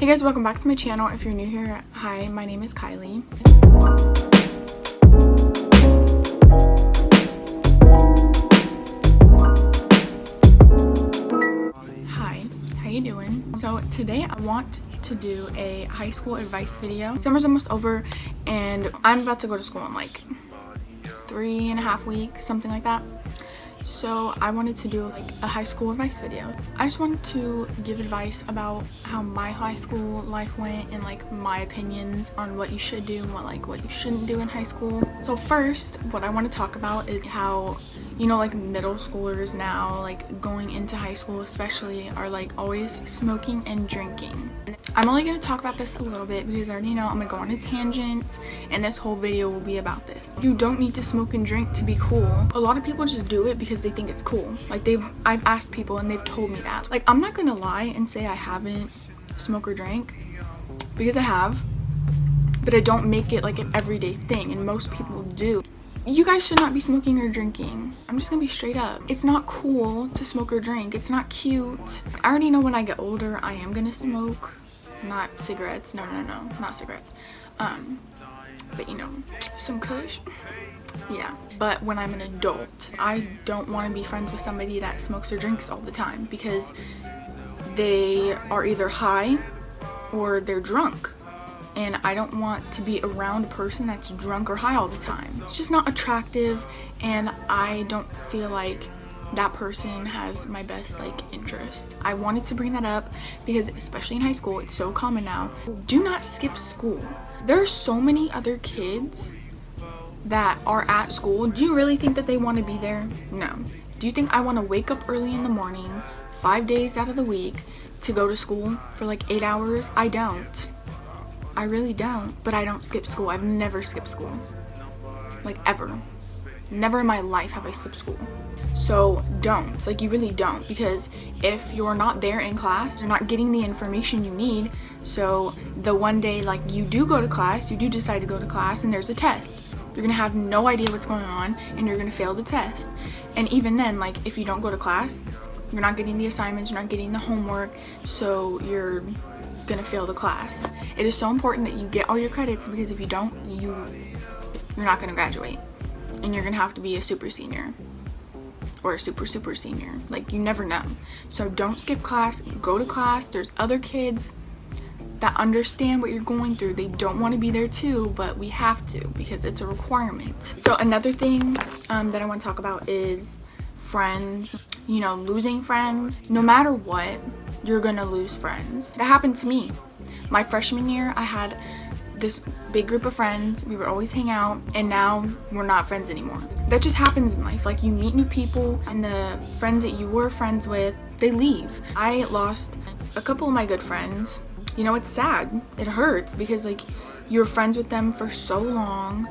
Hey guys, welcome back to my channel. If you're new here, hi, my name is Kylie. Hi, how you doing? So today I want to do a high school advice video. Summer's almost over and I'm about to go to school in like 3.5 weeks, something like that. So I wanted to do like a high school advice video. I just wanted to give advice about how my high school life went and like my opinions on what you should do and what you shouldn't do in high school. So first, what I want to talk about is how, you know, like middle schoolers now, like going into high school especially, are like always smoking and drinking. I'm only going to talk about this a little bit because I already know I'm going to go on a tangent and this whole video will be about this. You don't need to smoke and drink to be cool. A lot of people just do it because they think it's cool. Like I've asked people and they've told me that. Like I'm not going to lie and say I haven't smoked or drank, because I have, but I don't make it like an everyday thing, and most people do. You guys should not be smoking or drinking. I'm just gonna be straight up. It's not cool to smoke or drink. It's not cute. I already know when I get older I am gonna smoke. Not cigarettes. No, not cigarettes. But you know, some kush. Yeah. But when I'm an adult, I don't want to be friends with somebody that smokes or drinks all the time, because they are either high or they're drunk. And I don't want to be around a person that's drunk or high all the time. It's just not attractive, and I don't feel like that person has my best interest. I wanted to bring that up because especially in high school, it's so common now. Do not skip school. There are so many other kids that are at school. Do you really think that they want to be there? No. Do you think I want to wake up early in the morning 5 days out of the week to go to school for like 8 hours? I don't. I really don't. But I don't skip school. I've never skipped school. Like ever. Never in my life have I skipped school. So don't. Like, you really don't, because if you're not there in class, you're not getting the information you need. So the one day like you do go to class, you do decide to go to class, and there's a test, you're gonna have no idea what's going on and you're gonna fail the test. And even then, like, if you don't go to class, you're not getting the assignments, you're not getting the homework, so you're gonna fail the class. It is so important that you get all your credits, because if you don't, you're not gonna graduate, and you're gonna have to be a super senior or a super senior. Like, you never know. So don't skip class. Go to class. There's other kids that understand what you're going through. They don't want to be there too, but we have to because it's a requirement. So another thing that I want to talk about is friends. You know, losing friends. No matter what, you're gonna lose friends. That happened to me. My freshman year, I had this big group of friends. We would always hang out, and now we're not friends anymore. That just happens in life. Like, you meet new people, and the friends that you were friends with, they leave. I lost a couple of my good friends. You know, it's sad. It hurts, because like you're friends with them for so long,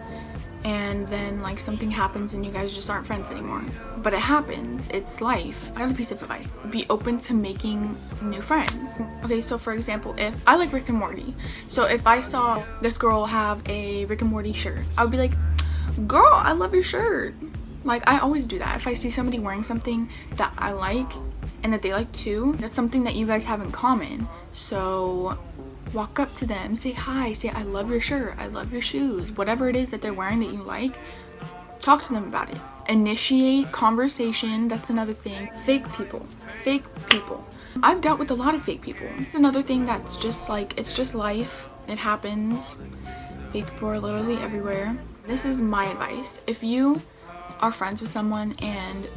and then like something happens and you guys just aren't friends anymore. But it happens. It's life. Another piece of advice: be open to making new friends. Okay, so for example, if I like Rick and Morty, so if I saw this girl have a Rick and Morty shirt, I would be like, girl, I love your shirt. Like, I always do that. If I see somebody wearing something that I like and that they like too, that's something that you guys have in common. So walk up to them, say hi, say I love your shirt, I love your shoes, whatever it is that they're wearing that you like. Talk to them about it. Initiate conversation. That's another thing. Fake people. I've dealt with a lot of fake people. It's another thing that's just like, it's just life. It happens. Fake people are literally everywhere. This is my advice. If you are friends with someone and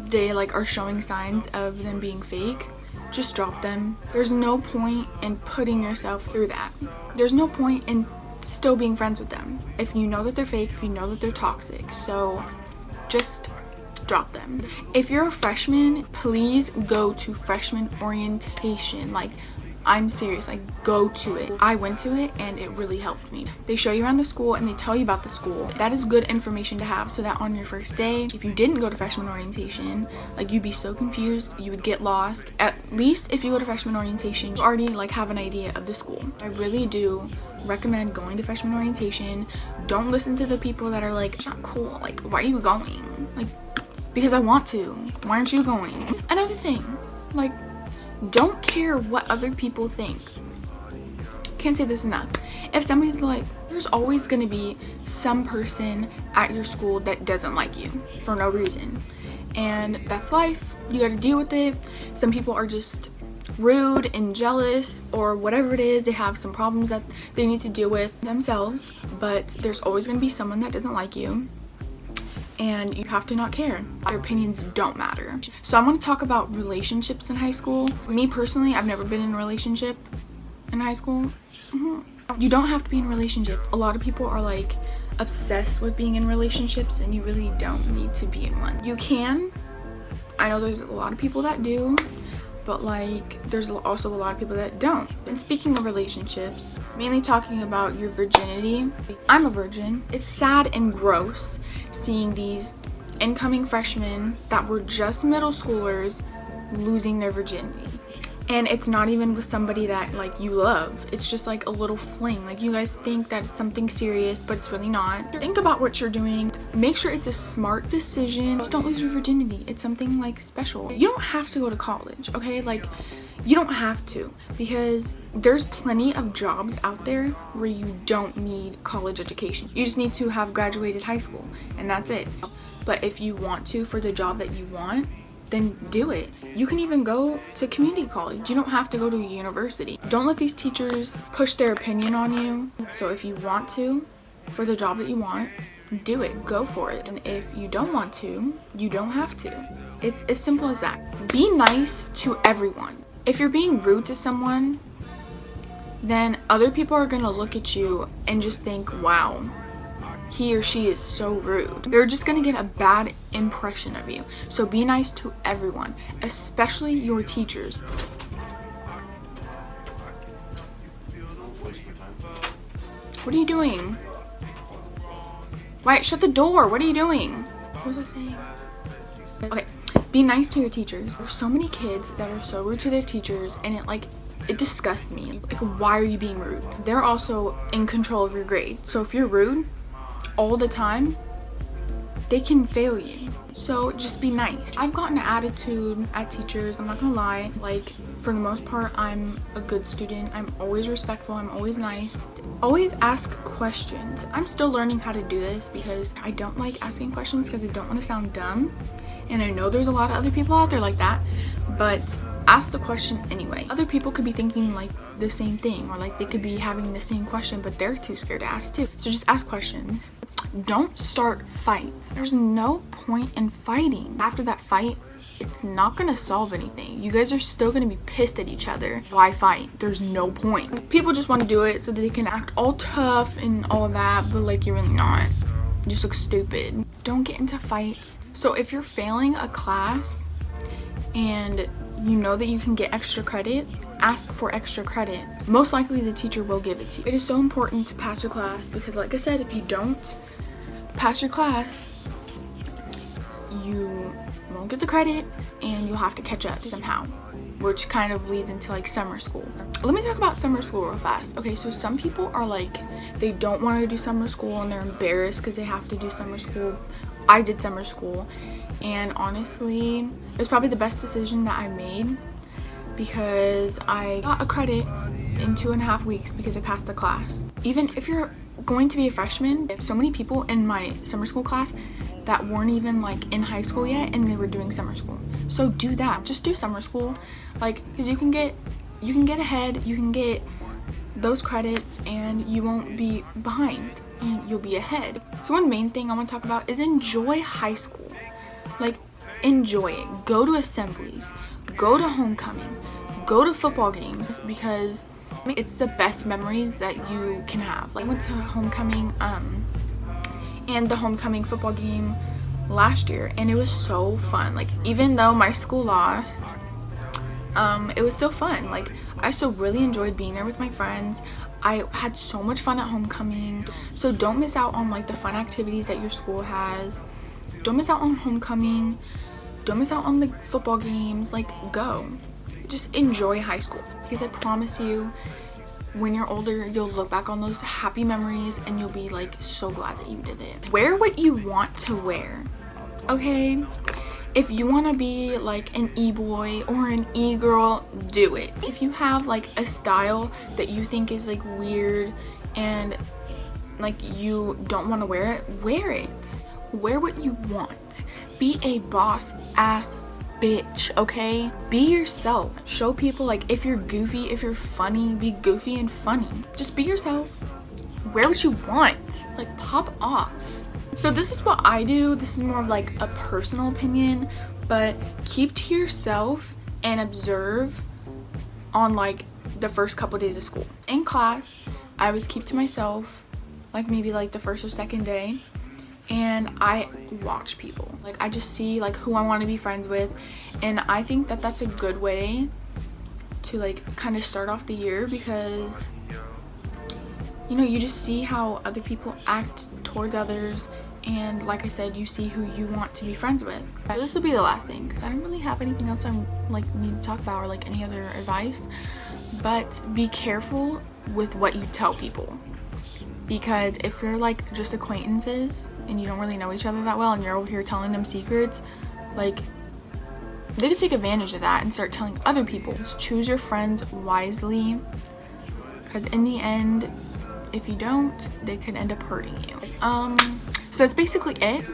they like are showing signs of them being fake, just drop them. There's no point in putting yourself through that. There's no point in still being friends with them if you know that they're fake, if you know that they're toxic. So just drop them. If you're a freshman, please go to freshman orientation. Like, I'm serious, like, go to it. I went to it and it really helped me. They show you around the school and they tell you about the school. That is good information to have, so that on your first day, if you didn't go to freshman orientation, like, you'd be so confused, you would get lost. At least if you go to freshman orientation, you already like have an idea of the school. I really do recommend going to freshman orientation. Don't listen to the people that are like, it's not cool, like, why are you going? Like, because I want to. Why aren't you going? Another thing, like, don't care what other people think. can't say this enough. If somebody's like, there's always going to be some person at your school that doesn't like you for no reason. And that's life. You got to deal with it. Some people are just rude and jealous, or whatever it is. They have some problems that they need to deal with themselves. But there's always going to be someone that doesn't like you. And you have to not care. Your opinions don't matter. So I'm going to talk about relationships in high school. Me personally, I've never been in a relationship in high school. You don't have to be in a relationship. A lot of people are like obsessed with being in relationships, and you really don't need to be in one. You can. I know there's a lot of people that do, but like there's also a lot of people that don't. And speaking of relationships, mainly talking about your virginity. I'm a virgin. It's sad and gross seeing these incoming freshmen that were just middle schoolers losing their virginity. And it's not even with somebody that like you love. It's just like a little fling. Like you guys think that it's something serious, but it's really not. Think about what you're doing. Make sure it's a smart decision. Just don't lose your virginity. It's something like special. You don't have to go to college, okay? Like you don't have to, because there's plenty of jobs out there where you don't need college education. You just need to have graduated high school, and that's it. But if you want to, for the job that you want, then do it. You can even go to community college. You don't have to go to a university. Don't let these teachers push their opinion on you. So if you want to, for the job that you want, do it. Go for it. And if you don't want to, you don't have to. It's as simple as that. Be nice to everyone. If you're being rude to someone, then other people are gonna look at you and just think, wow, he or she is so rude. They're just gonna get a bad impression of you. So be nice to everyone, especially your teachers. What are you doing? Wyatt, shut the door. What are you doing? What was I saying? Okay, be nice to your teachers. There's so many kids that are so rude to their teachers, and it disgusts me. Like, why are you being rude? They're also in control of your grade. So if you're rude all the time, they can fail you. So just be nice. I've gotten an attitude at teachers, I'm not gonna lie. Like, for the most part, I'm a good student. I'm always respectful. I'm always nice. Always ask questions. I'm still learning how to do this because I don't like asking questions because I don't want to sound dumb. And I know there's a lot of other people out there like that, but ask the question anyway. Other people could be thinking like the same thing, or like they could be having the same question, but they're too scared to ask too. So just ask questions. Don't start fights. There's no point in fighting. After that fight, it's not gonna solve anything. You guys are still gonna be pissed at each other. Why fight? There's no point. People just want to do it so that they can act all tough and all of that, but like you're really not. You just look stupid. Don't get into fights. So if you're failing a class and you know that you can get extra credit, ask for extra credit. Most likely the teacher will give it to you. It is so important to pass your class because, like I said, if you don't pass your class, you won't get the credit and you'll have to catch up somehow, which kind of leads into like summer school. Let me talk about summer school real fast. Okay, so some people are like, they don't want to do summer school and they're embarrassed because they have to do summer school. I did summer school, and honestly, it was probably the best decision that I made because I got a credit in 2.5 weeks because I passed the class. Even if you're going to be a freshman, there's so many people in my summer school class that weren't even like in high school yet and they were doing summer school. So do that. Just do summer school, like, because you can get ahead, you can get those credits and you won't be behind and you'll be ahead. So one main thing I want to talk about is enjoy high school. Like, enjoy it. Go to assemblies, go to homecoming, go to football games, because it's the best memories that you can have. Like, I went to homecoming and the homecoming football game last year, and it was so fun. Like, even though my school lost, it was still fun. Like, I still really enjoyed being there with my friends. I had so much fun at homecoming. So don't miss out on like the fun activities that your school has. Don't miss out on homecoming. Don't miss out on the football games. Like, go. Just enjoy high school, because I promise you, when you're older, you'll look back on those happy memories and you'll be like so glad that you did it. Wear what you want to wear, okay? If you want to be like an e-boy or an e-girl, do it. If you have like a style that you think is like weird and like you don't want to wear it, wear it. Wear what you want. Be a boss ass bitch, okay? Be yourself. Show people, like, if you're goofy, if you're funny, be goofy and funny. Just be yourself. Wear what you want. Like, pop off. So this is what I do. This is more of like a personal opinion, but keep to yourself and observe on like the first couple days of school. In class, I always keep to myself, like maybe like the first or second day, and I watch people. Like, I just see like who I want to be friends with, and I think that that's a good way to like kind of start off the year, because you know, you just see how other people act towards others, and like I said, you see who you want to be friends with. So this will be the last thing, because I don't really have anything else I like need to talk about or like any other advice, but be careful with what you tell people, because if you're like just acquaintances and you don't really know each other that well and you're over here telling them secrets, like they could take advantage of that and start telling other people. Just choose your friends wisely, because in the end, if you don't, they could end up hurting you. So that's basically it.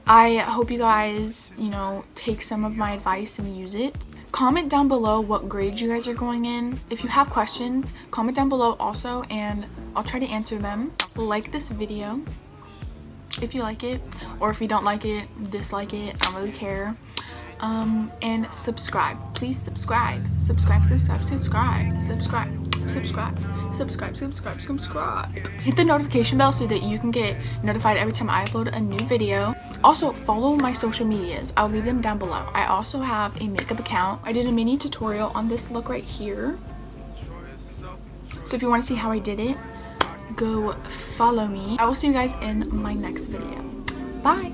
I hope you guys, you know, take some of my advice and use it. Comment down below what grade you guys are going in. If you have questions, comment down below also, and I'll try to answer them. Like this video if you like it, or if you don't like it, dislike it, I don't really care. And subscribe. Please subscribe. Subscribe. Hit the notification bell so that you can get notified every time I upload a new video. Also, follow my social medias. I'll leave them down below. I also have a makeup account. I did a mini tutorial on this look right here. So if you want to see how I did it, go follow me. I will see you guys in my next video. Bye.